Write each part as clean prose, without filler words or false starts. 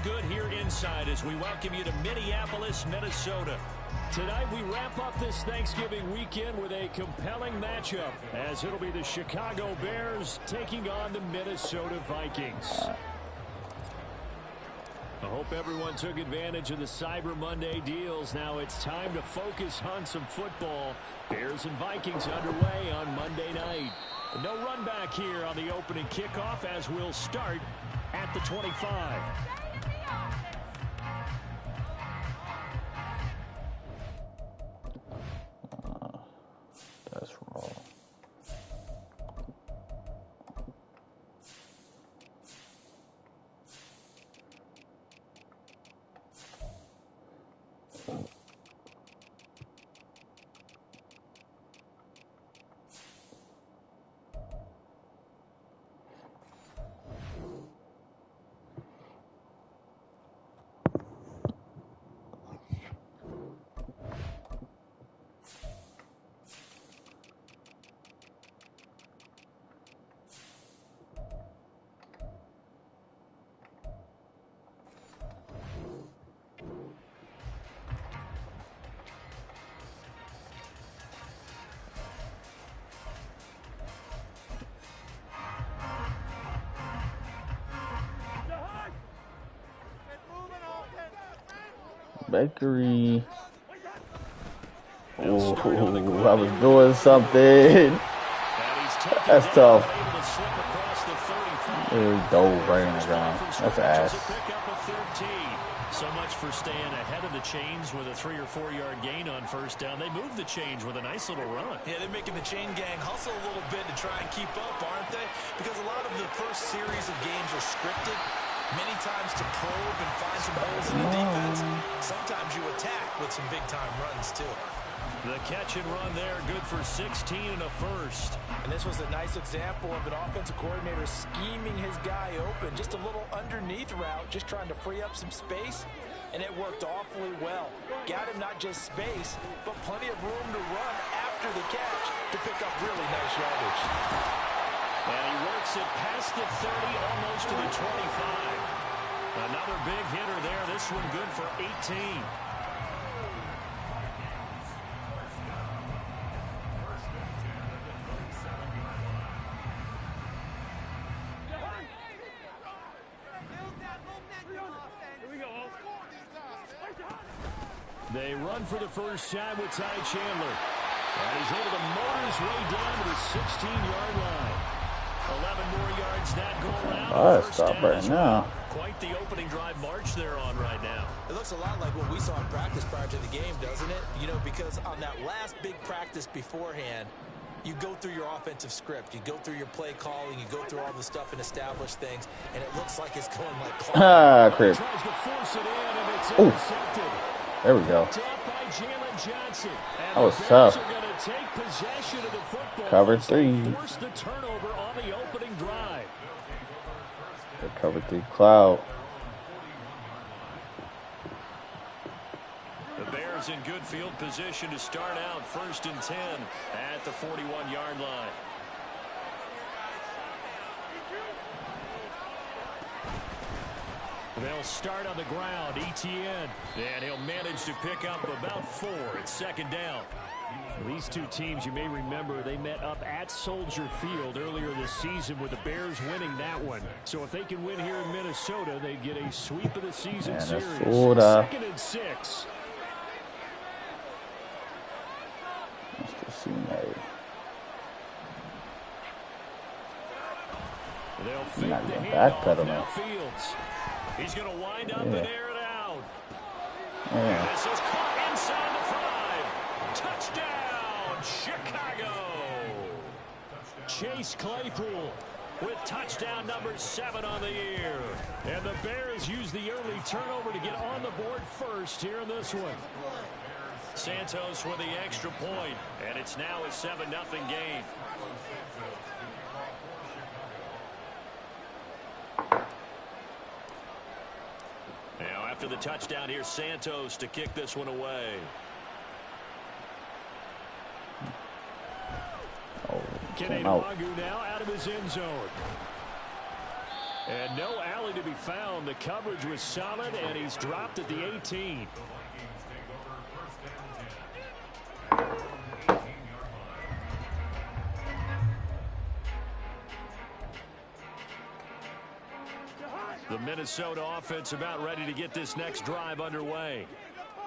good here inside as we welcome you to Minneapolis, Minnesota. Tonight we wrap up this Thanksgiving weekend with a compelling matchup as it'll be the Chicago Bears taking on the Minnesota Vikings. I hope everyone took advantage of the Cyber Monday deals. Now it's time to focus on some football. Bears and Vikings underway on Monday night. No run back here on the opening kickoff as we'll start at the 25. That's wrong. Bakery. Oh, I was doing something. That's tough. There we go, right on the ground. That's ass. So much for staying ahead of the chains with a 3 or 4 yard gain on first down. They moved the chains with a nice little run. Yeah, they're making the chain gang hustle a little bit to try and keep up, aren't they? Because a lot of the first series of games are scripted. Many times to probe and find some holes in the defense. Sometimes you attack with some big-time runs, too. The catch and run there, good for 16 and a first. And this was a nice example of an offensive coordinator scheming his guy open. Just a little underneath route, just trying to free up some space. And it worked awfully well. Got him not just space, but plenty of room to run after the catch to pick up really nice yardage. And he works it past the 30, almost to the 25. Another big hitter there. This one good for 18. They run for the first time with Ty Chandler. And he's able to motor his way down to the 16-yard line. 11 more yards that go around. Oh, stop right now. Quite the opening drive march they're on right now. It looks a lot like what we saw in practice prior to the game, doesn't it? You know, because on that last big practice beforehand, you go through your offensive script. You go through your play calling. You go through all the stuff and establish things. And it looks like it's going like clock. Crip. Oh, there we go. That was tough. Cover 3. Force the turnover on the opening drive. The cover 3 cloud. The Bears in good field position to start out 1st and 10 at the 41-yard line. They'll start on the ground. Etienne. And he'll manage to pick up about 4 at 2nd down. These two teams, you may remember, they met up at Soldier Field earlier this season with the Bears winning that one. So if they can win here in Minnesota, they get a sweep of the season series. 2nd and 6. They'll fake the handoff now. Fields. He's going to wind up and air it out. And this is caught inside the 5. Touchdown, Chicago. Chase Claypool with touchdown number 7 on the year. And the Bears use the early turnover to get on the board first here in this one. Santos with the extra point, and it's now a 7-0 game. Now after the touchdown, here's Santos to kick this one away. Kenny Nwagu now out of his end zone. And no alley to be found. The coverage was solid, and he's dropped at the 18. The Minnesota offense about ready to get this next drive underway.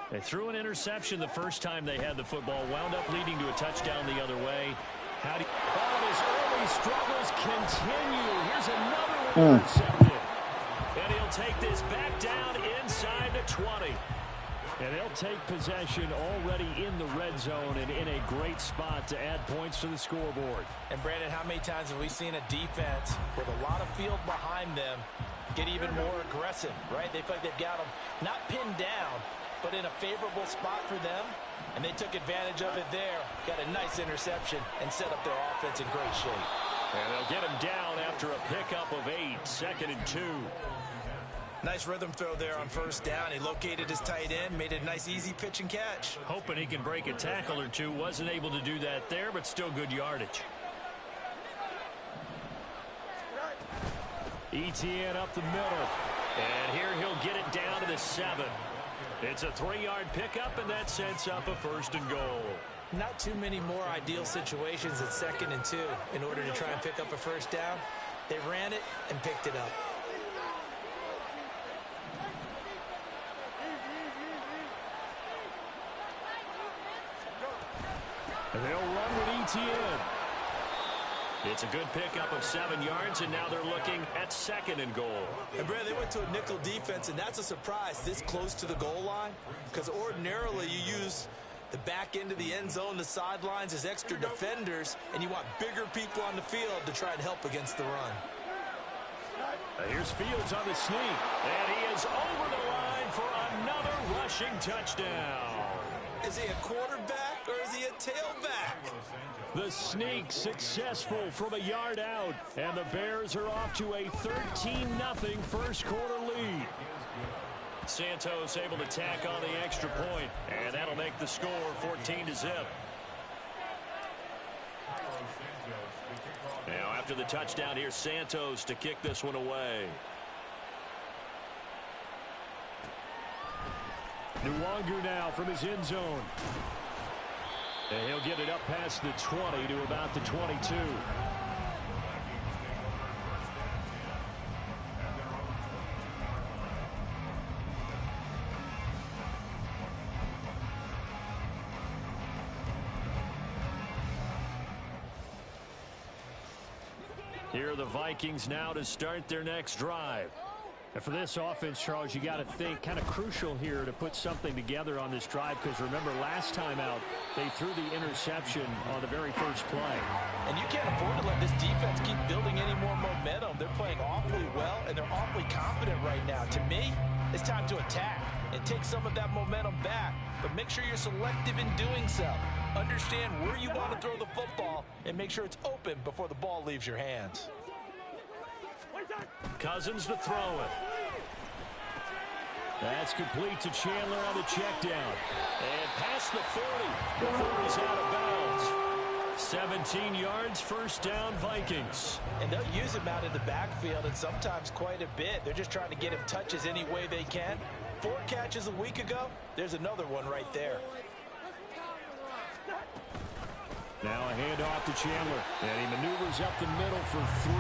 They threw an interception the first time they had the football, wound up leading to a touchdown the other way. His early struggles continue. Here's another one intercepted. And he'll take this back down inside the 20. And they'll take possession already in the red zone and in a great spot to add points to the scoreboard. And Brandon, how many times have we seen a defense with a lot of field behind them get even more aggressive, right? They feel like they've got them not pinned down, but in a favorable spot for them. And they took advantage of it there. Got a nice interception and set up their offense in great shape. And they'll get him down after a pickup of 8, 2nd and 2. Nice rhythm throw there on first down. He located his tight end, made it a nice easy pitch and catch. Hoping he can break a tackle or two. Wasn't able to do that there, but still good yardage. ETN up the middle. And here he'll get it down to the 7. It's a 3-yard pickup, and that sets up a 1st and goal. Not too many more ideal situations at 2nd and 2 in order to try and pick up a first down. They ran it and picked it up. And they'll run with ETN. It's a good pickup of 7 yards, and now they're looking at 2nd and goal. And, Brad, they went to a nickel defense, and that's a surprise this close to the goal line, because ordinarily you use the back end of the end zone, the sidelines as extra defenders, and you want bigger people on the field to try and help against the run. Here's Fields on the sneak, and he is over the line for another rushing touchdown. Is he a quarterback or is he a tailback? The sneak successful from a yard out, and the Bears are off to a 13-0 first quarter lead. Santos able to tack on the extra point, and that'll make the score 14-0. Now after the touchdown, here's Santos to kick this one away. Nwangu now from his end zone. And he'll get it up past the 20 to about the 22. Here are the Vikings now to start their next drive. And for this offense, Charles, you got to think kind of crucial here to put something together on this drive, because remember last time out they threw the interception on the very first play. And you can't afford to let this defense keep building any more momentum. They're playing awfully well, and they're awfully confident right now. To me, it's time to attack and take some of that momentum back, but make sure you're selective in doing so. Understand where you want to throw the football and make sure it's open before the ball leaves your hands. Cousins to throw it. That's complete to Chandler on the check down. And past the 40. Before he's out of bounds. 17 yards, first down, Vikings. And they'll use him out in the backfield, and sometimes quite a bit. They're just trying to get him touches any way they can. 4 catches a week ago. There's another one right there. Now a handoff to Chandler. And he maneuvers up the middle for 3.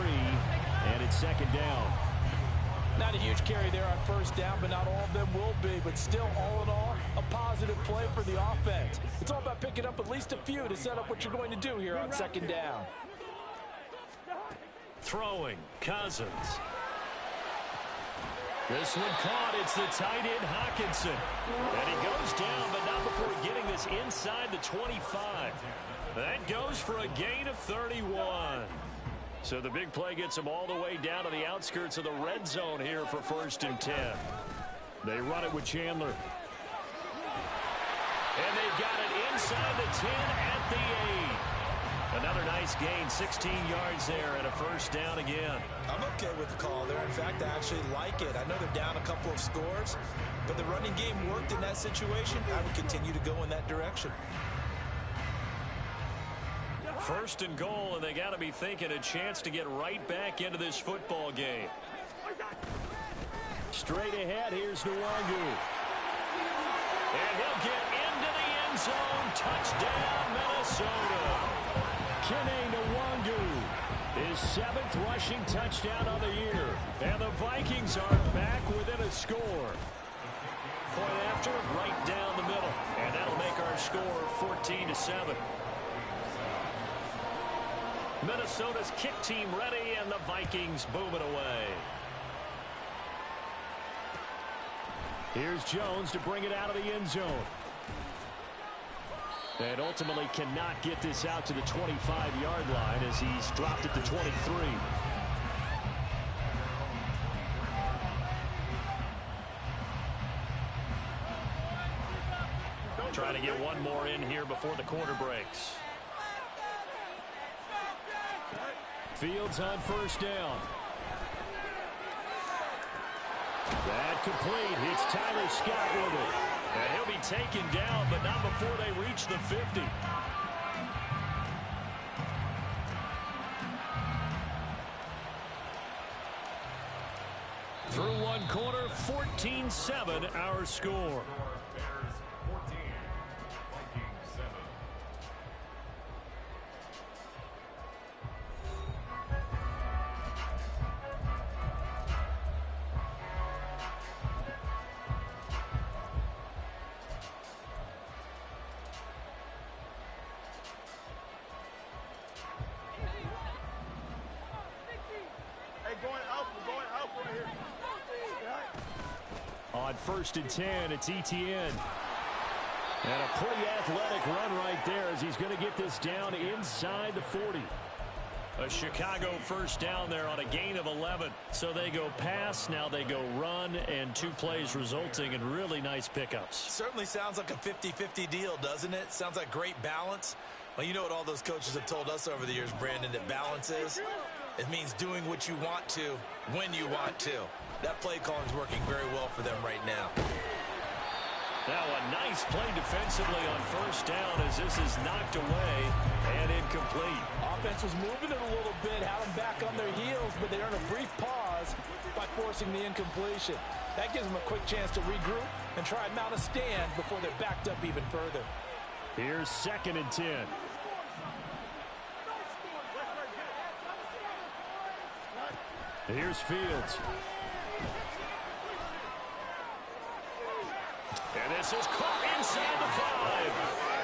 And it's second down. Not a huge carry there on first down, but not all of them will be. But still, all in all, a positive play for the offense. It's all about picking up at least a few to set up what you're going to do here on second down. Throwing, Cousins. This one caught. It's the tight end, Hawkinson. And he goes down, but not before getting this inside the 25. That goes for a gain of 31. So the big play gets them all the way down to the outskirts of the red zone here for 1st and 10. They run it with Chandler. And they've got it inside the 10 at the 8. Another nice gain, 16 yards there and a first down again. I'm okay with the call there. In fact, I actually like it. I know they're down a couple of scores, but the running game worked in that situation. I would continue to go in that direction. 1st and goal, and they got to be thinking a chance to get right back into this football game. Straight ahead, here's Nwangu. And he'll get into the end zone. Touchdown, Minnesota. Kene Nwangu, his 7th rushing touchdown of the year. And the Vikings are back within a score. Point after, right down the middle. And that'll make our score 14-7. Minnesota's kick team ready, and the Vikings boom it away. Here's Jones to bring it out of the end zone. And ultimately cannot get this out to the 25-yard line as he's dropped it to 23. Trying to get one more in here before the quarter breaks. Fields on first down. That complete. It's Tyler Scott with it. And he'll be taken down, but not before they reach the 50. Through one quarter, 14-7 our score. On 1st and 10, it's Etienne. And a pretty athletic run right there as he's going to get this down inside the 40. A Chicago first down there on a gain of 11. So they go pass, now they go run, and 2 plays resulting in really nice pickups. Certainly sounds like a 50-50 deal, doesn't it? Sounds like great balance. Well, you know what all those coaches have told us over the years, Brandon, that balance is? It means doing what you want to when you want to. That play calling is working very well for them right now. Now a nice play defensively on first down as this is knocked away and incomplete. Offense was moving it a little bit, had them back on their heels, but they earned a brief pause by forcing the incompletion. That gives them a quick chance to regroup and try and mount a stand before they're backed up even further. Here's 2nd and 10. Here's Fields. And this is caught inside the 5.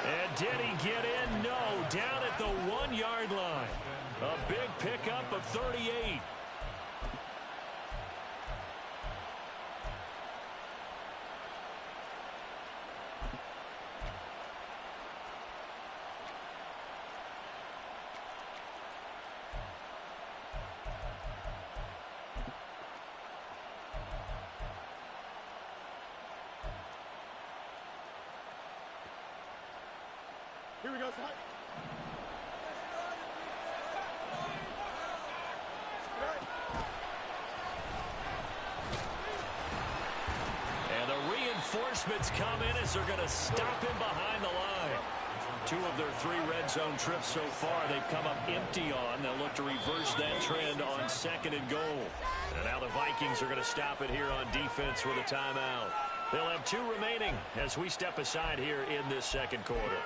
And did he get in? No. Down at the 1-yard line. A big pickup of 38. Here we go, son. And the reinforcements come in as they're going to stop him behind the line. 2 of their 3 red zone trips so far they've come up empty on. They'll look to reverse that trend on 2nd and goal. And now the Vikings are going to stop it here on defense with a timeout. They'll have 2 remaining as we step aside here in this 2nd quarter.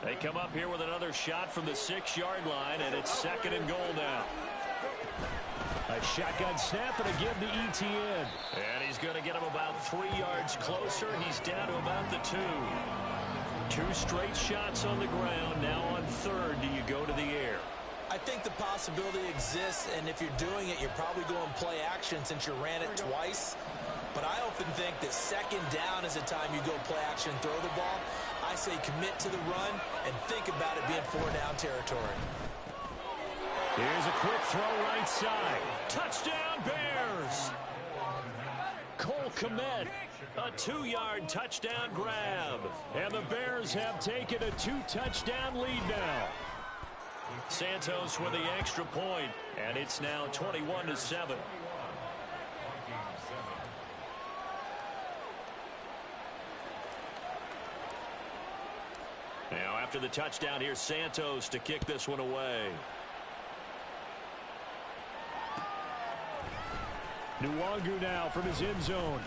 They come up here with another shot from the 6-yard line, and it's 2nd and goal now. A shotgun snap and a give to Etienne. And he's going to get him about 3 yards closer. He's down to about the 2. 2 straight shots on the ground. Now on 3rd, do you go to the air? I think the possibility exists, and if you're doing it, you're probably going play action since you ran it twice. But I often think that 2nd down is the time you go play action and throw the ball. I say commit to the run and think about it being 4-down territory. Here's a quick throw right side. Touchdown, Bears! Cole Kmet, a 2-yard touchdown grab. And the Bears have taken a 2-touchdown lead now. Santos with the extra point, and it's now 21-7. Now after the touchdown, here's Santos to kick this one away. Nwangu now from his end zone.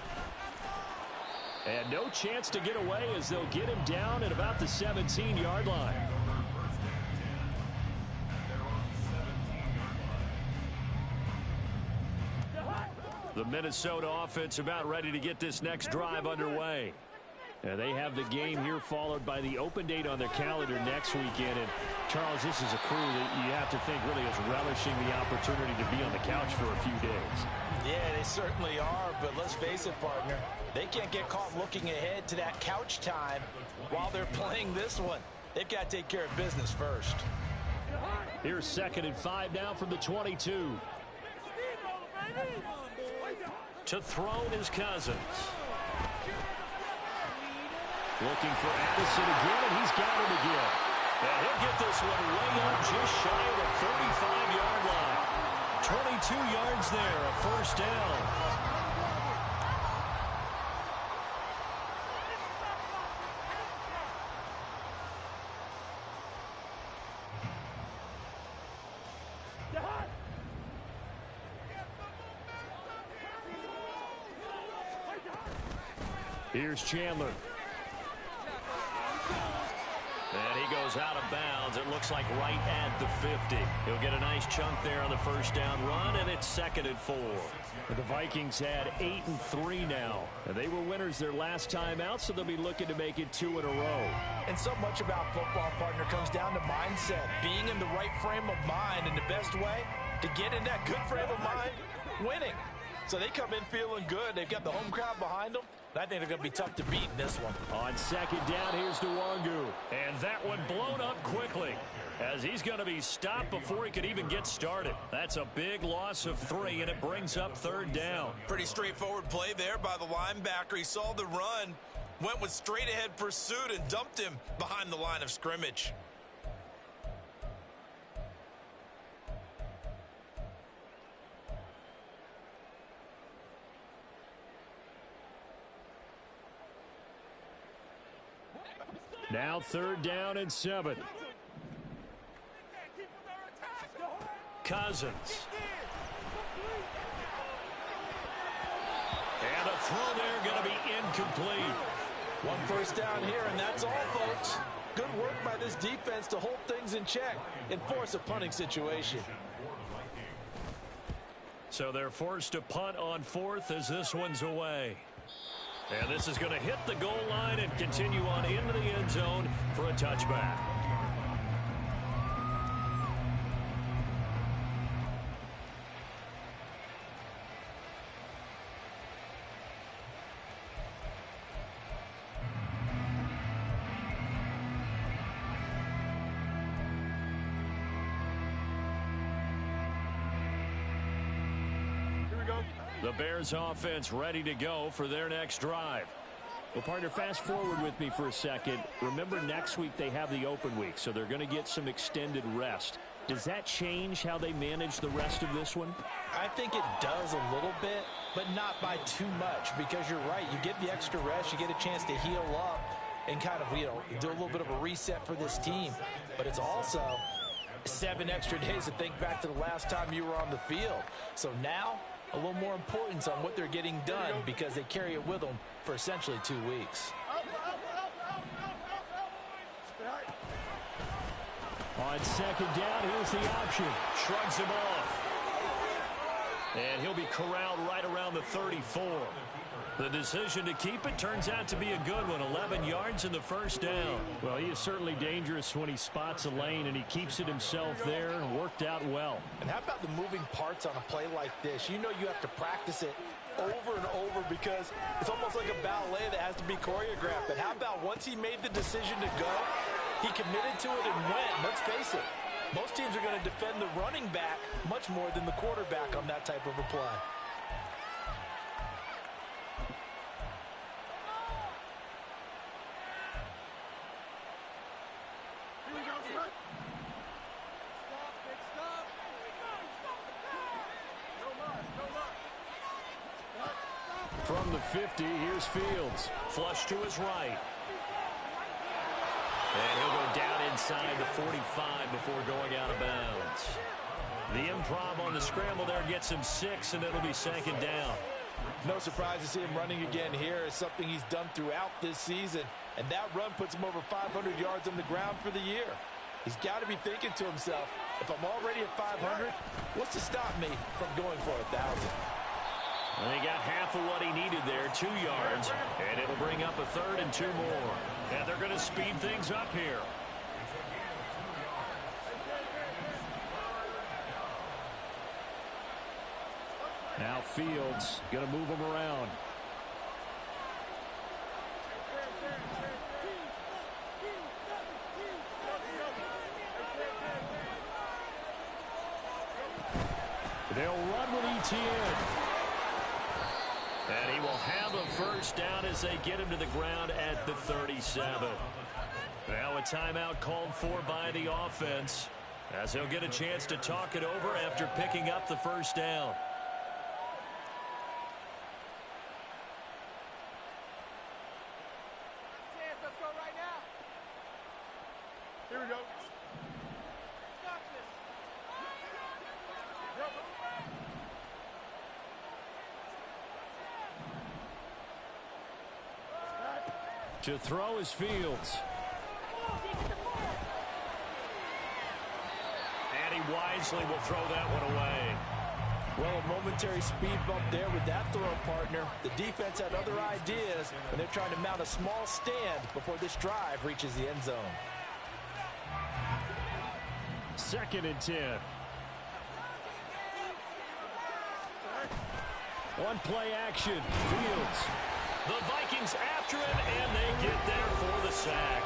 And no chance to get away as they'll get him down at about the 17-yard line. The Minnesota offense about ready to get this next drive underway. They have the game here followed by the open date on their calendar next weekend. And Charles, this is a crew that you have to think really is relishing the opportunity to be on the couch for a few days. Yeah, they certainly are, but let's face it, partner. They can't get caught looking ahead to that couch time while they're playing this one. They've got to take care of business first. Here's 2nd and 5 now from the 22. To throw is Cousins. Looking for Addison again, and he's got him again. And he'll get this one way up just shy of the 35-yard line. 22 yards there, a first down. Here's Chandler. And he goes out of bounds. It looks like right at the 50. He'll get a nice chunk there on the first down run, and it's 2nd and 4. The Vikings had 8-3 now. And they were winners their last time out, so they'll be looking to make it 2 in a row. And so much about football, partner, comes down to mindset. Being in the right frame of mind, and the best way to get in that good frame of mind, winning. So they come in feeling good. They've got the home crowd behind them. I think they're going to be tough to beat in this one. On 2nd down, here's Nwangu. And that one blown up quickly as he's going to be stopped before he could even get started. That's a big loss of 3, and it brings up 3rd down. Pretty straightforward play there by the linebacker. He saw the run, went with straight-ahead pursuit, and dumped him behind the line of scrimmage. Now 3rd down and 7. Cousins. And a throw there going to be incomplete. One first down here, and that's all, folks. Good work by this defense to hold things in check and force a punting situation. So they're forced to punt on 4th as this one's away. And this is going to hit the goal line and continue on into the end zone for a touchback. The Bears offense ready to go for their next drive. Well, partner, fast forward with me for a second. Remember, next week they have the open week, so they're going to get some extended rest. Does that change how they manage the rest of this one? I think it does a little bit, but not by too much, because you're right. You get the extra rest, you get a chance to heal up and kind of, do a little bit of a reset for this team. But it's also 7 extra days to think back to the last time you were on the field. So now, a little more importance on what they're getting done because they carry it with them for essentially 2 weeks. On 2nd down, here's the option. Shrugs him off. And he'll be corralled right around the 34. The decision to keep it turns out to be a good one. 11 yards in the first down. Well, he is certainly dangerous when he spots a lane, and he keeps it himself there and worked out well. And how about the moving parts on a play like this? You know you have to practice it over and over because it's almost like a ballet that has to be choreographed. But how about once he made the decision to go, he committed to it and went. Let's face it, most teams are going to defend the running back much more than the quarterback on that type of a play. From the 50, here's Fields. Flush to his right. And he'll go down inside the 45 before going out of bounds. The improv on the scramble there gets him 6, and it'll be second down. No surprise to see him running again here. It's something he's done throughout this season. And that run puts him over 500 yards on the ground for the year. He's got to be thinking to himself, if I'm already at 500, what's to stop me from going for 1,000? And he got half of what he needed there, 2 yards. And it'll bring up a 3rd and 2 more. And they're going to speed things up here. Now Fields going to move him around. They'll run with ETN. And he will have a first down as they get him to the ground at the 37. Now a timeout called for by the offense, as he'll get a chance to talk it over after picking up the first down. Let's go right now. Here we go. To throw is Fields. And he wisely will throw that one away. Well, a momentary speed bump there with that throw, partner. The defense had other ideas, and they're trying to mount a small stand before this drive reaches the end zone. 2nd and 10. One play action. Fields. The Vikings after him, and they get there for the sack.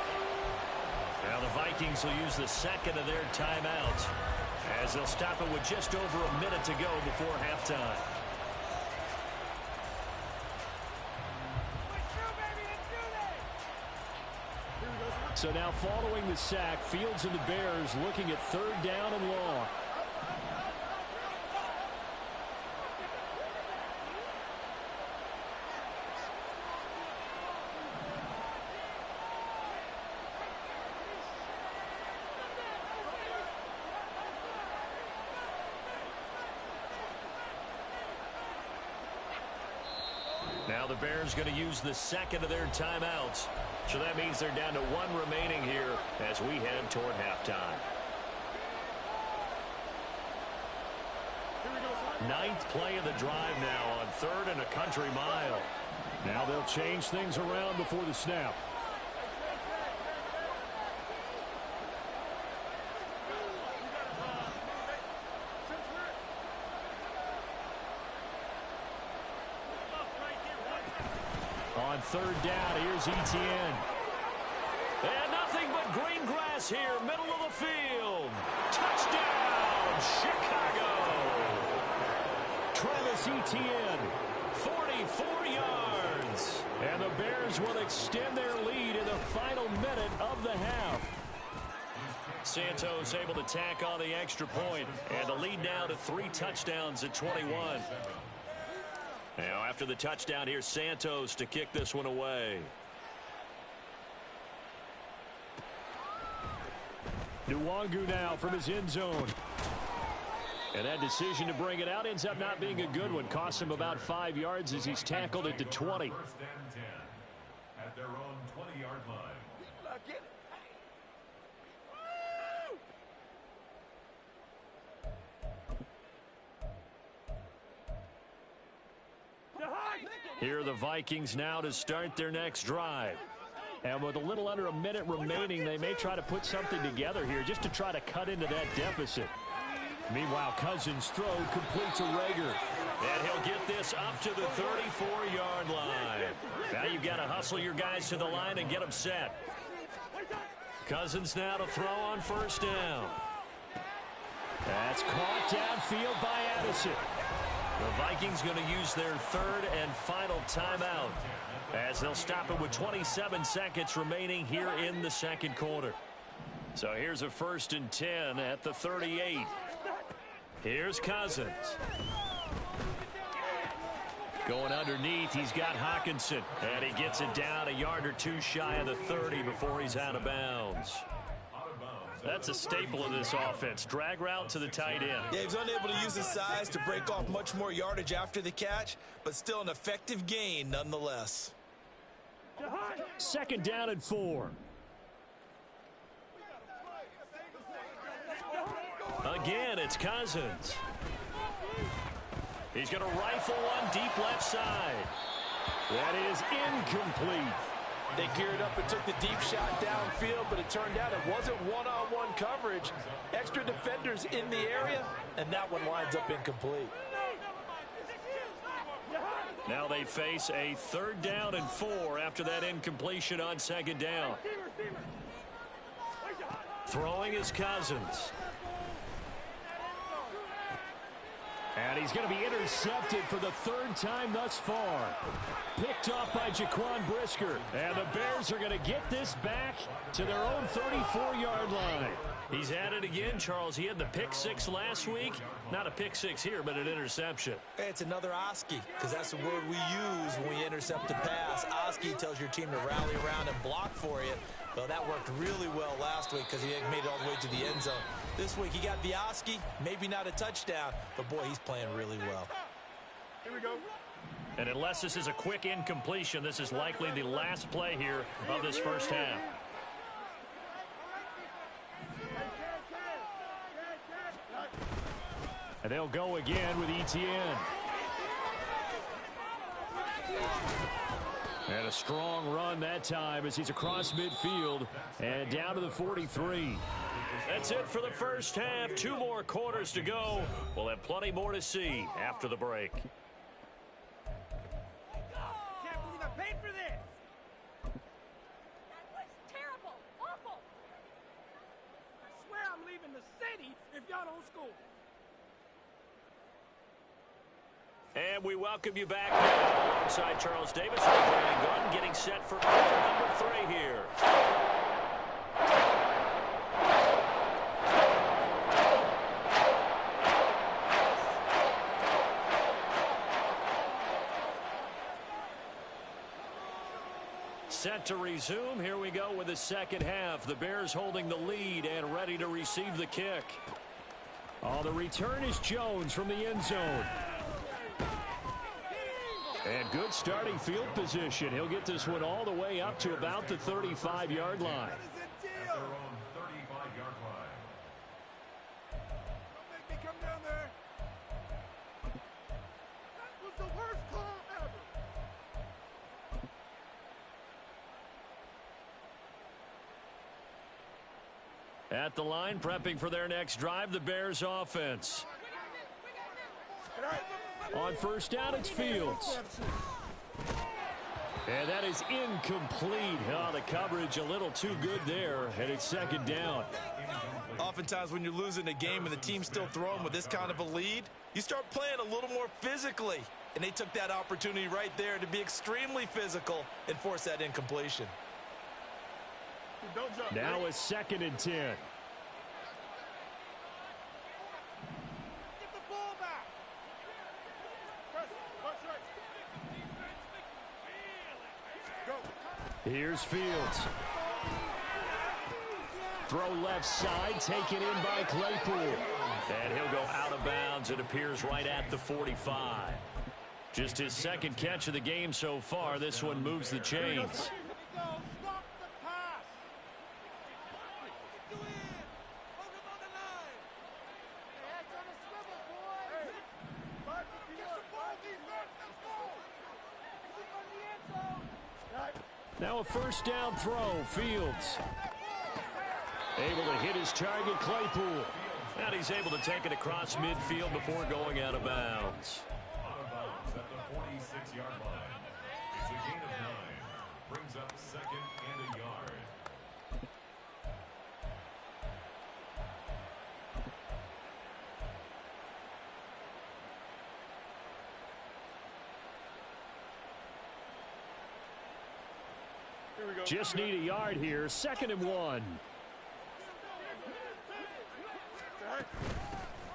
Now the Vikings will use the second of their timeouts, as they'll stop it with just over a minute to go before halftime. So now following the sack, Fields and the Bears looking at 3rd down and long. Now the Bears going to use the second of their timeouts. So that means they're down to 1 remaining here as we head toward halftime. 9th play of the drive now on 3rd and a country mile. Now they'll change things around before the snap. On 3rd down, here's ETN. And nothing but green grass here, middle of the field. Touchdown, Chicago. Travis Etienne, 44 yards. And the Bears will extend their lead in the final minute of the half. Santos able to tack on the extra point, and the lead now to 3 touchdowns at 21. Now after the touchdown, here's Santos to kick this one away. Nwangu now from his end zone. And that decision to bring it out ends up not being a good one. Costs him about 5 yards as he's tackled it to 20. 1st and 10 at their own 20-yard line. Here are the Vikings now to start their next drive. And with a little under a minute remaining, they may try to put something together here just to try to cut into that deficit. Meanwhile, Cousins' throw complete to Rager. And he'll get this up to the 34-yard line. Now you've got to hustle your guys to the line and get them set. Cousins now to throw on 1st down. That's caught downfield by Addison. The Vikings going to use their 3rd and final timeout, as they'll stop it with 27 seconds remaining here in the 2nd quarter. So here's a 1st and 10 at the 38. Here's Cousins. Going underneath, he's got Hawkinson. And he gets it down a yard or two shy of the 30 before he's out of bounds. That's a staple of this offense. Drag route to the tight end. Yeah, he's unable to use his size to break off much more yardage after the catch, but still an effective gain nonetheless. 2nd down and 4. Again, it's Cousins. He's going to rifle one deep left side. That is incomplete. They geared up and took the deep shot downfield, but it turned out it wasn't one-on-one coverage. Extra defenders in the area, and that one lines up incomplete. Now they face a 3rd down and 4 after that incompletion on 2nd down. Throwing is Cousins. And he's going to be intercepted for the 3rd time thus far. Picked off by Jaquan Brisker. And the Bears are going to get this back to their own 34-yard line. He's at it again, Charles. He had the pick 6 last week. Not a pick 6 here, but an interception. Hey, it's another Oski, because that's the word we use when we intercept a pass. Oski tells your team to rally around and block for you. Well, that worked really well last week because he made it all the way to the end zone. This week he got the Oski, maybe not a touchdown, but boy, he's playing really well. Here we go. And unless this is a quick incompletion, this is likely the last play here of this first half. And they'll go again with Etienne. And a strong run that time as he's across midfield and down to the 43. That's it for the first half. 2 more quarters to go. We'll have plenty more to see after the break. Can't believe I paid for this. That was terrible. Awful. I swear I'm leaving the city if y'all don't score. And we welcome you back now alongside Charles Davis and Brandon Gunn getting set for quarter number 3 here. Set to resume. Here we go with the second half. The Bears holding the lead and ready to receive the kick. Oh, the return is Jones from the end zone. And good starting field position. He'll get this one all the way up to about the 35-yard line. At their own 35-yard line. Don't make me come down there. That was the worst call ever. At the line, prepping for their next drive, the Bears offense. On first down, it's Fields. And that is incomplete. Oh, the coverage a little too good there, and it's second down. Oftentimes when you're losing a game and the team's still throwing with this kind of a lead, you start playing a little more physically. And they took that opportunity right there to be extremely physical and force that incompletion. Don't jump. Now a 2nd and 10. Get the ball back. Press right. Go. Here's Fields. Throw left side, taken in by Claypool. And he'll go out of bounds. It appears right at the 45. Just his 2nd catch of the game so far. This one moves the chains. Now a first down throw. Fields able to hit his target, Claypool. And he's able to take it across midfield before going out of bounds. Out of bounds at the 46-yard line. It's a gain of 9. Brings up 2nd and a yard. Just need a yard here. 2nd and 1.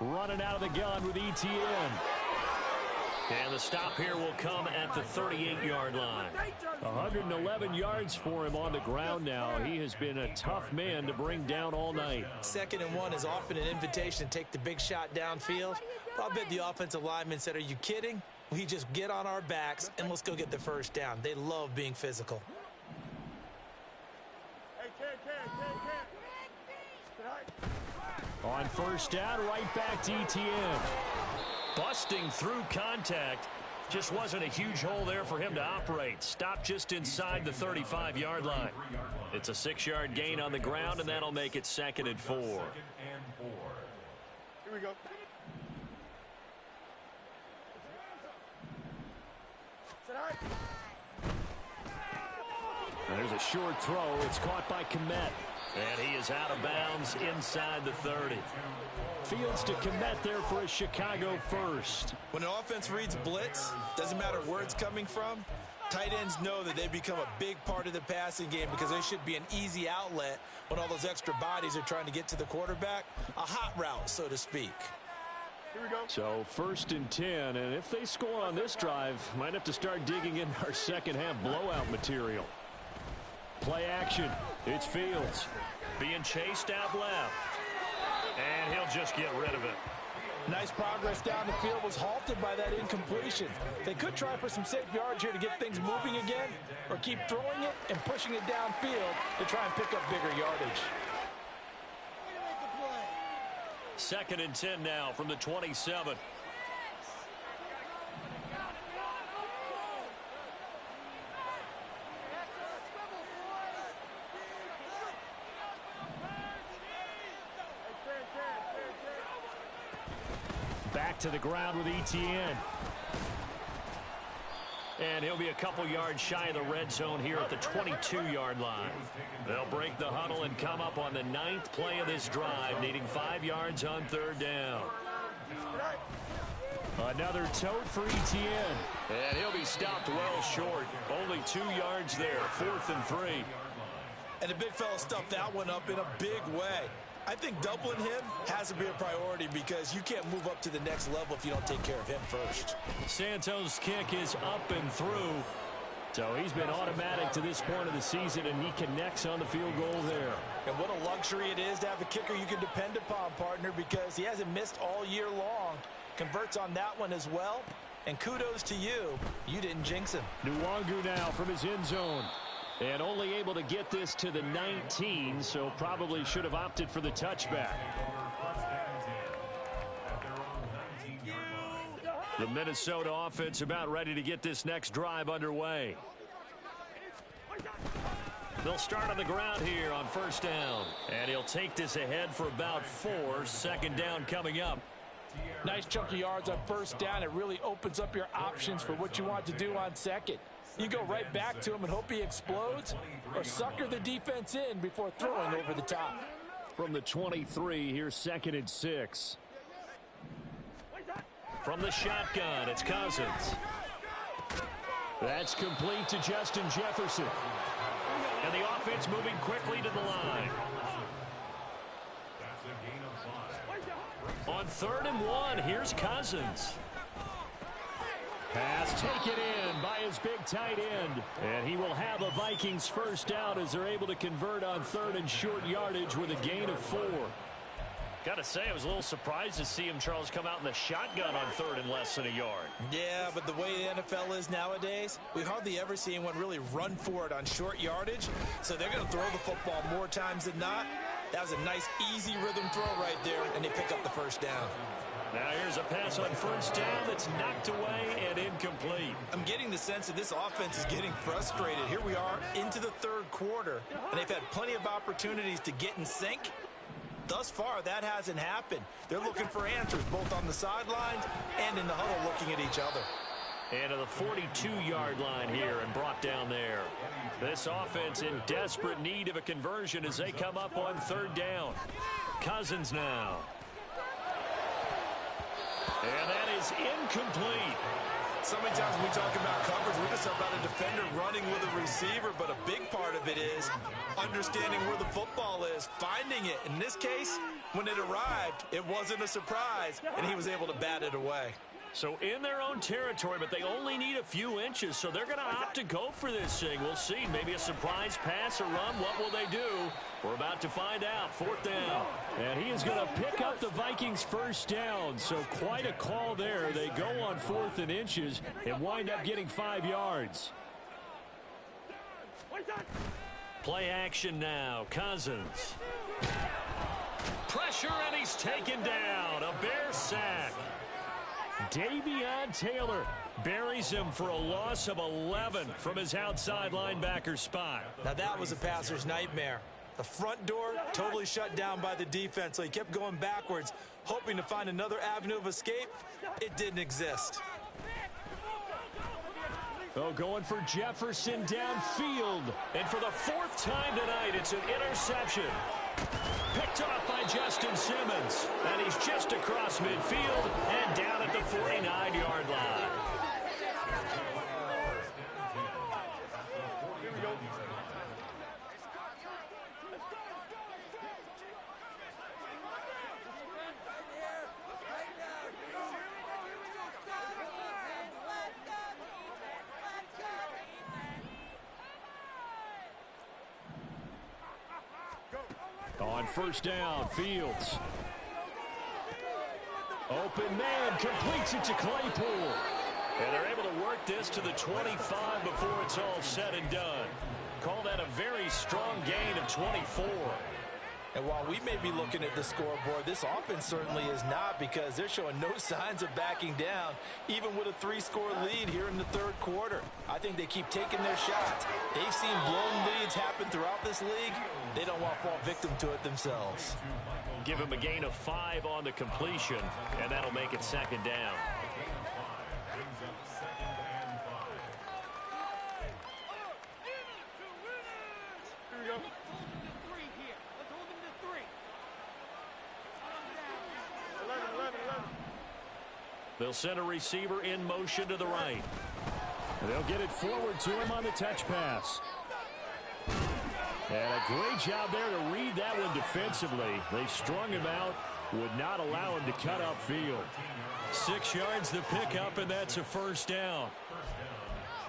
Running out of the gun with Etienne. And the stop here will come at the 38-yard line. 111 yards for him on the ground now. He has been a tough man to bring down all night. 2nd and 1 is often an invitation to take the big shot downfield. But I bet the offensive lineman said, are you kidding? We just get on our backs and let's go get the first down. They love being physical. On first down, right back to ETN. Busting through contact. Just wasn't a huge hole there for him to operate. Stopped just inside the 35-yard line. It's a 6-yard gain on the ground, and that'll make it 2nd and 4. Here we go. And there's a short throw. It's caught by Kmet. And he is out of bounds inside the 30. Fields to Kmet there for a Chicago first. When an offense reads blitz, doesn't matter where it's coming from, tight ends know that they become a big part of the passing game because they should be an easy outlet when all those extra bodies are trying to get to the quarterback. A hot route, so to speak. Here we go. So 1st and 10, and if they score on this drive, might have to start digging in our second half blowout material. Play action. It's Fields. Being chased out left. And he'll just get rid of it. Nice progress down the field, was halted by that incompletion. They could try for some safe yards here to get things moving again, or keep throwing it and pushing it downfield to try and pick up bigger yardage. 2nd and 10 now from the 27. Back to the ground with ETN. And he'll be a couple yards shy of the red zone here at the 22-yard line. They'll break the huddle and come up on the 9th play of this drive, needing 5 yards on 3rd down. Another tote for ETN. And he'll be stopped well short. Only 2 yards there, 4th and 3. And the big fella stuffed that one up in a big way. I think doubling him has to be a priority because you can't move up to the next level if you don't take care of him first. Santos' kick is up and through. So he's been automatic to this point of the season, and he connects on the field goal there. And what a luxury it is to have a kicker you can depend upon, partner, because he hasn't missed all year long. Converts on that one as well. And kudos to you. You didn't jinx him. Nwangu now from his end zone. And only able to get this to the 19, so probably should have opted for the touchback. The Minnesota offense about ready to get this next drive underway. They'll start on the ground here on 1st down. And he'll take this ahead for about 4. 2nd down coming up. Nice chunky yards on 1st down. It really opens up your options for what you want to do on 2nd. You go right back to him and hope he explodes, or sucker the defense in before throwing over the top. From the 23, here's 2nd and 6. From the shotgun, it's Cousins. That's complete to Justin Jefferson. And the offense moving quickly to the line. On 3rd and 1, here's Cousins. Pass taken in by his big tight end. And he will have a Vikings first down as they're able to convert on 3rd and short yardage with a gain of 4. Got to say, I was a little surprised to see him, Charles, come out in the shotgun on 3rd and less than a yard. Yeah, but the way the NFL is nowadays, we hardly ever see anyone really run for it on short yardage. So they're going to throw the football more times than not. That was a nice, easy rhythm throw right there, and they pick up the first down. Now here's a pass on 1st down that's knocked away and incomplete. I'm getting the sense that this offense is getting frustrated. Here we are into the 3rd quarter, and they've had plenty of opportunities to get in sync. Thus far, that hasn't happened. They're looking for answers both on the sidelines and in the huddle looking at each other. And to the 42-yard line here and brought down there. This offense in desperate need of a conversion as they come up on 3rd down. Cousins now. And that is incomplete. So many times when we talk about coverage, we're just about a defender running with a receiver, but a big part of it is understanding where the football is, finding it. In this case, when it arrived, it wasn't a surprise, and he was able to bat it away. So in their own territory, but they only need a few inches, so they're going to opt to go for this thing. We'll see. Maybe a surprise pass or run. What will they do? We're about to find out. 4th down. And he is going to pick up the Vikings first down. So quite a call there. They go on 4th and inches and wind up getting 5 yards. Play action now. Cousins. Pressure, and he's taken down. A Bear sack. Davion Taylor buries him for a loss of 11 from his outside linebacker spot. Now that was a passer's nightmare. The front door totally shut down by the defense, so he kept going backwards, hoping to find another avenue of escape. It didn't exist. Oh, going for Jefferson downfield. And for the 4th time tonight, it's an interception. Picked off by Justin Simmons. And he's just across midfield and down at the 49-yard line. On 1st down, Fields. Open man, completes it to Claypool. And they're able to work this to the 25 before it's all said and done. Call that a very strong gain of 24. And while we may be looking at the scoreboard, this offense certainly is not, because they're showing no signs of backing down, even with a 3-score lead here in the 3rd quarter. I think they keep taking their shots. They've seen blown leads happen throughout this league. They don't want to fall victim to it themselves. Give him a gain of 5 on the completion, and that'll make it 2nd down. They'll send a receiver in motion to the right. They'll get it forward to him on the touch pass. And a great job there to read that one defensively. They strung him out, would not allow him to cut upfield. 6 yards to pick up, and that's a 1st down.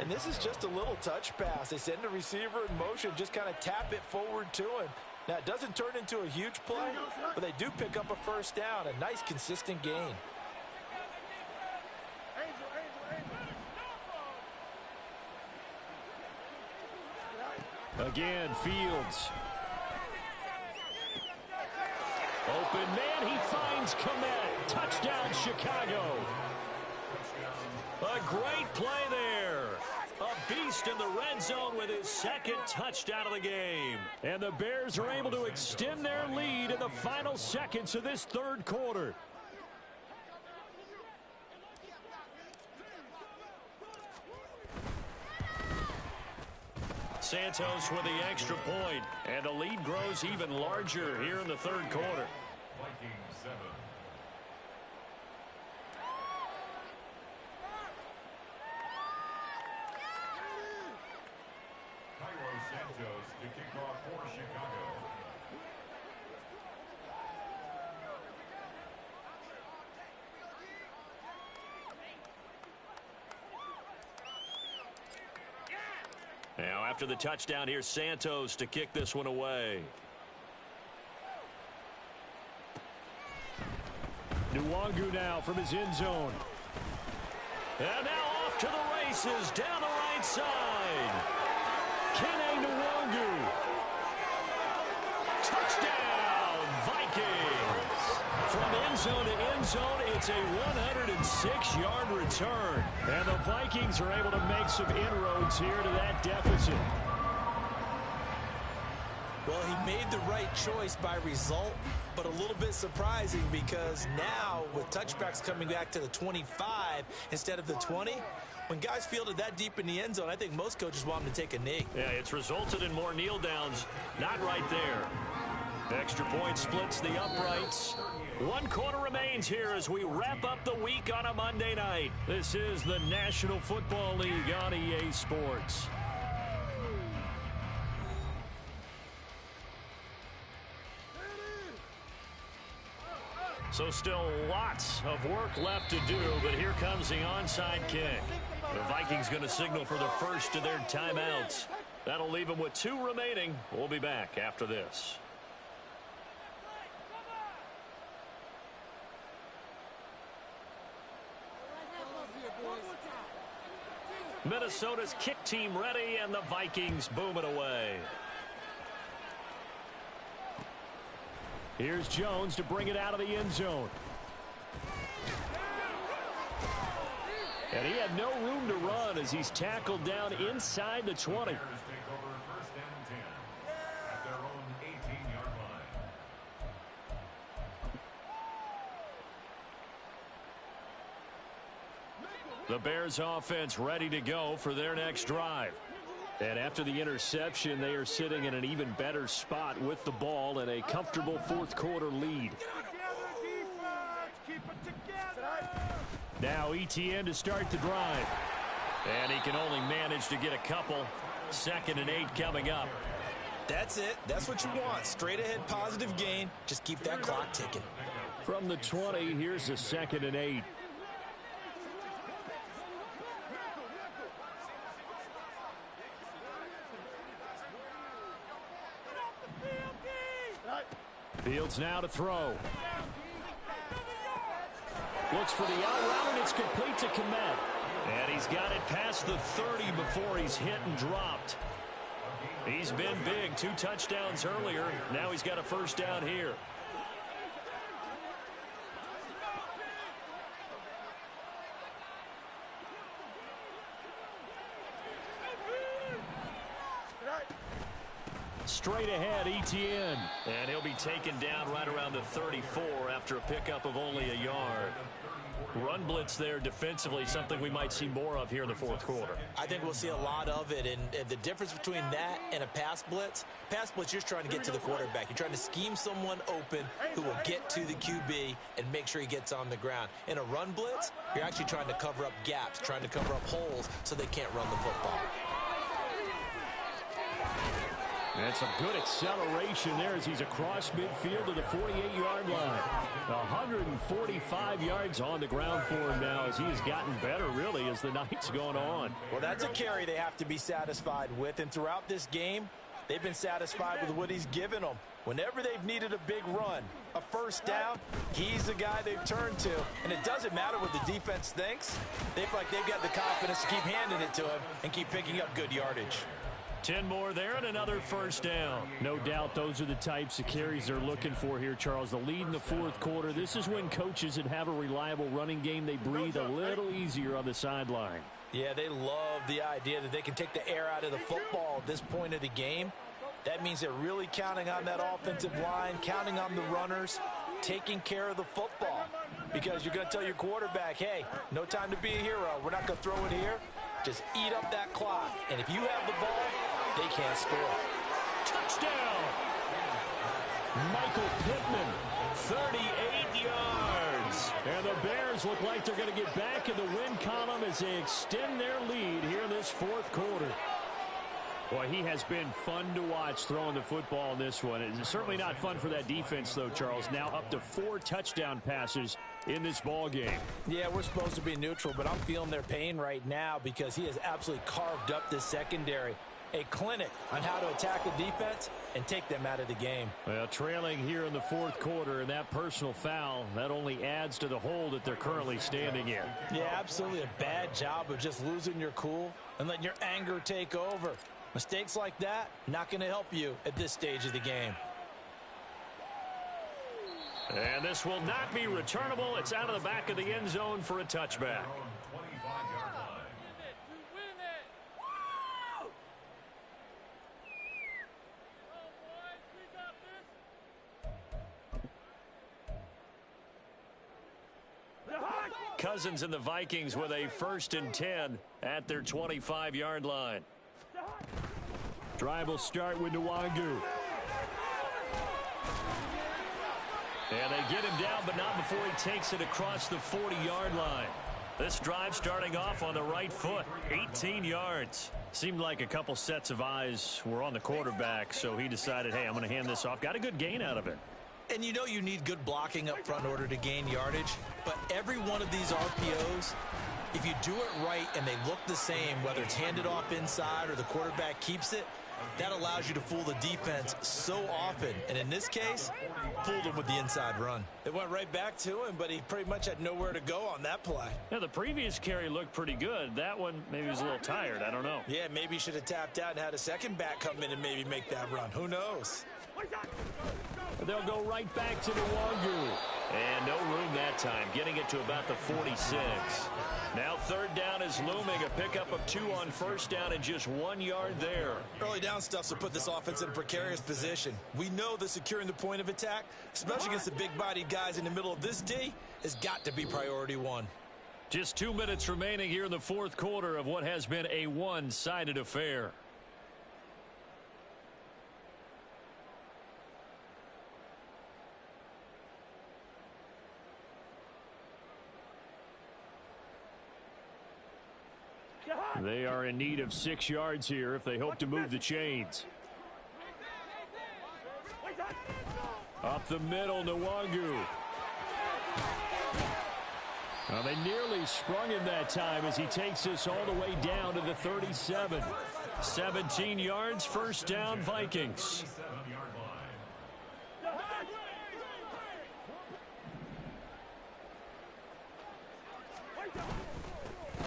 And this is just a little touch pass. They send the receiver in motion, just kind of tap it forward to him. Now, it doesn't turn into a huge play, but they do pick up a 1st down, a nice, consistent gain. Again, Fields. Open man, he finds Komet. Touchdown, Chicago. A great play there. A beast in the red zone with his 2nd touchdown of the game. And the Bears are able to extend their lead in the final seconds of this 3rd quarter. Santos with the extra point, and the lead grows even larger here in the 3rd quarter. Vikings 7. Santos to kick off for Chicago. Now after the touchdown, here's Santos to kick this one away. Nwangu now from his end zone. And now off to the races down the right side. Kene Nwangu. Touchdown, Vikings. From end zone to end zone, it's a 106-yard return. And the Vikings are able to make some inroads here to that deficit. Well, he made the right choice by result, but a little bit surprising because now with touchbacks coming back to the 25 instead of the 20, when guys fielded that deep in the end zone, I think most coaches want them to take a knee. Yeah, it's resulted in more kneel downs. Not right there. Extra point splits the uprights. 1 quarter remains here as we wrap up the week on a Monday night. This is the National Football League on EA Sports. So still lots of work left to do, but here comes the onside kick. The Vikings going to signal for the first of their timeouts. That'll leave them with 2 remaining. We'll be back after this. Minnesota's kick team ready, and the Vikings boom it away. Here's Jones to bring it out of the end zone. And he had no room to run as he's tackled down inside the 20. The Bears offense ready to go for their next drive. And after the interception, they are sitting in an even better spot with the ball and a comfortable fourth quarter lead. Now ETN to start the drive. And he can only manage to get a couple. 2nd and 8 coming up. That's it. That's what you want. Straight ahead positive gain. Just keep that clock ticking. From the 20, here's a 2nd and 8. Fields now to throw. Looks for the out route, and it's complete to Komet. And he's got it past the 30 before he's hit and dropped. He's been big. 2 touchdowns earlier. Now he's got a first down here. Straight ahead, ETN. And he'll be taken down right around the 34 after a pickup of only a yard. Run blitz there defensively, something we might see more of here in the fourth quarter. I think we'll see a lot of it, and the difference between that and a pass blitz, you're just trying to get to the quarterback. You're trying to scheme someone open who will get to the QB and make sure he gets on the ground. In a run blitz, you're actually trying to cover up gaps, trying to cover up holes so they can't run the football. And some good acceleration there as he's across midfield to the 48-yard line. 145 yards on the ground for him now as he has gotten better, really, as the night's gone on. Well, that's a carry they have to be satisfied with. And throughout this game, they've been satisfied with what he's given them. Whenever they've needed a big run, a first down, he's the guy they've turned to. And it doesn't matter what the defense thinks. They feel like they've got the confidence to keep handing it to him and keep picking up good yardage. 10 more there and another first down. No doubt those are the types of carries they're looking for here, Charles. The lead in the fourth quarter. This is when coaches that have a reliable running game, they breathe a little easier on the sideline. Yeah, they love the idea that they can take the air out of the football at this point of the game. That means they're really counting on that offensive line, counting on the runners, taking care of the football. Because you're going to tell your quarterback, hey, no time to be a hero. We're not going to throw it here. Just eat up that clock. And if you have the ball, they can't score. Touchdown! Michael Pittman, 38 yards. And the Bears look like they're going to get back in the win column as they extend their lead here in this fourth quarter. Boy, he has been fun to watch throwing the football in this one. It's certainly not fun for that defense, though, Charles. Now up to 4 touchdown passes in this ball game. Yeah, we're supposed to be neutral, but I'm feeling their pain right now because he has absolutely carved up this secondary. A clinic on how to attack the defense and take them out of the game. Well, trailing here in the fourth quarter, and that personal foul, that only adds to the hole that they're currently standing in. Yeah, absolutely a bad job of just losing your cool and letting your anger take over. Mistakes like that, not going to help you at this stage of the game. And this will not be returnable. It's out of the back of the end zone for a touchback. Cousins and the Vikings with a 1st and 10 at their 25-yard line. Drive will start with Nwangu. And they get him down, but not before he takes it across the 40-yard line. This drive starting off on the right foot, 18 yards. Seemed like a couple sets of eyes were on the quarterback, so he decided, hey, I'm going to hand this off. Got a good gain out of it. And you know you need good blocking up front in order to gain yardage, but every one of these RPOs, if you do it right and they look the same, whether it's handed off inside or the quarterback keeps it, that allows you to fool the defense so often. And in this case, fooled him with the inside run. It went right back to him, but he pretty much had nowhere to go on that play. Now, the previous carry looked pretty good. That one, maybe he was a little tired. I don't know. Yeah, maybe he should have tapped out and had a second back come in and maybe make that run. Who knows? They'll go right back to the Wangu. And no room that time, getting it to about the 46. Now third down is looming, a pickup of 2 on first down and just 1 yard there. Early down stuff will put this offense in a precarious position. We know that securing the point of attack, especially against the big-bodied guys in the middle of this D, has got to be priority 1. Just 2 minutes remaining here in the fourth quarter of what has been a one-sided affair. They are in need of 6 yards here if they hope to move the chains. Up the middle, Nwangu. Well, they nearly sprung him that time as he takes this all the way down to the 37. 17 yards, first down, Vikings.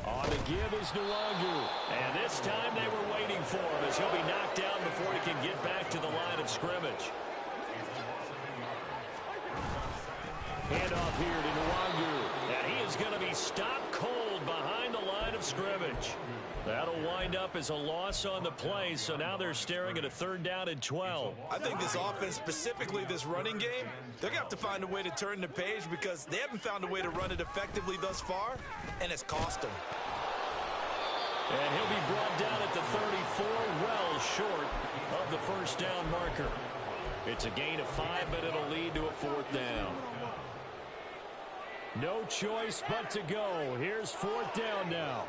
On the give is Nwangu. And this time they were waiting for him as he'll be knocked down before he can get back to the line of scrimmage. Handoff here to Nwangu. And he is going to be stopped cold behind the line of scrimmage. That'll wind up as a loss on the play, so now they're staring at a third down and 12. I think this offense, specifically this running game, they're going to have to find a way to turn the page because they haven't found a way to run it effectively thus far, and it's cost them. And he'll be brought down at the 34, well short of the first down marker. It's a gain of 5, but it'll lead to a fourth down. No choice but to go. Here's fourth down now.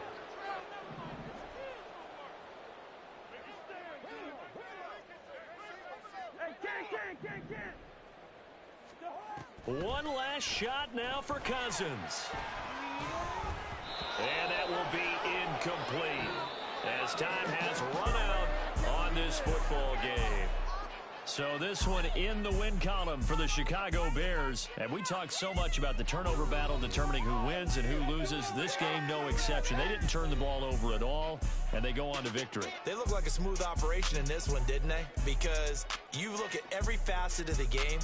One last shot now for Cousins. And that will be incomplete as time has run out on this football game. So this one in the win column for the Chicago Bears. And we talked so much about the turnover battle determining who wins and who loses. This game, no exception. They didn't turn the ball over at all, and they go on to victory. They look like a smooth operation in this one, didn't they? Because you look at every facet of the game,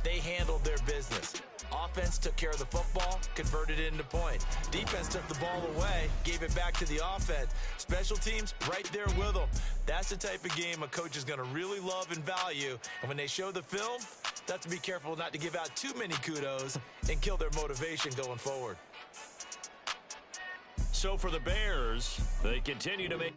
they handled their business. Offense took care of the football, converted it into points. Defense took the ball away, gave it back to the offense. Special teams right there with them. That's the type of game a coach is going to really love and value. And when they show the film, they have to be careful not to give out too many kudos and kill their motivation going forward. So for the Bears, they continue to make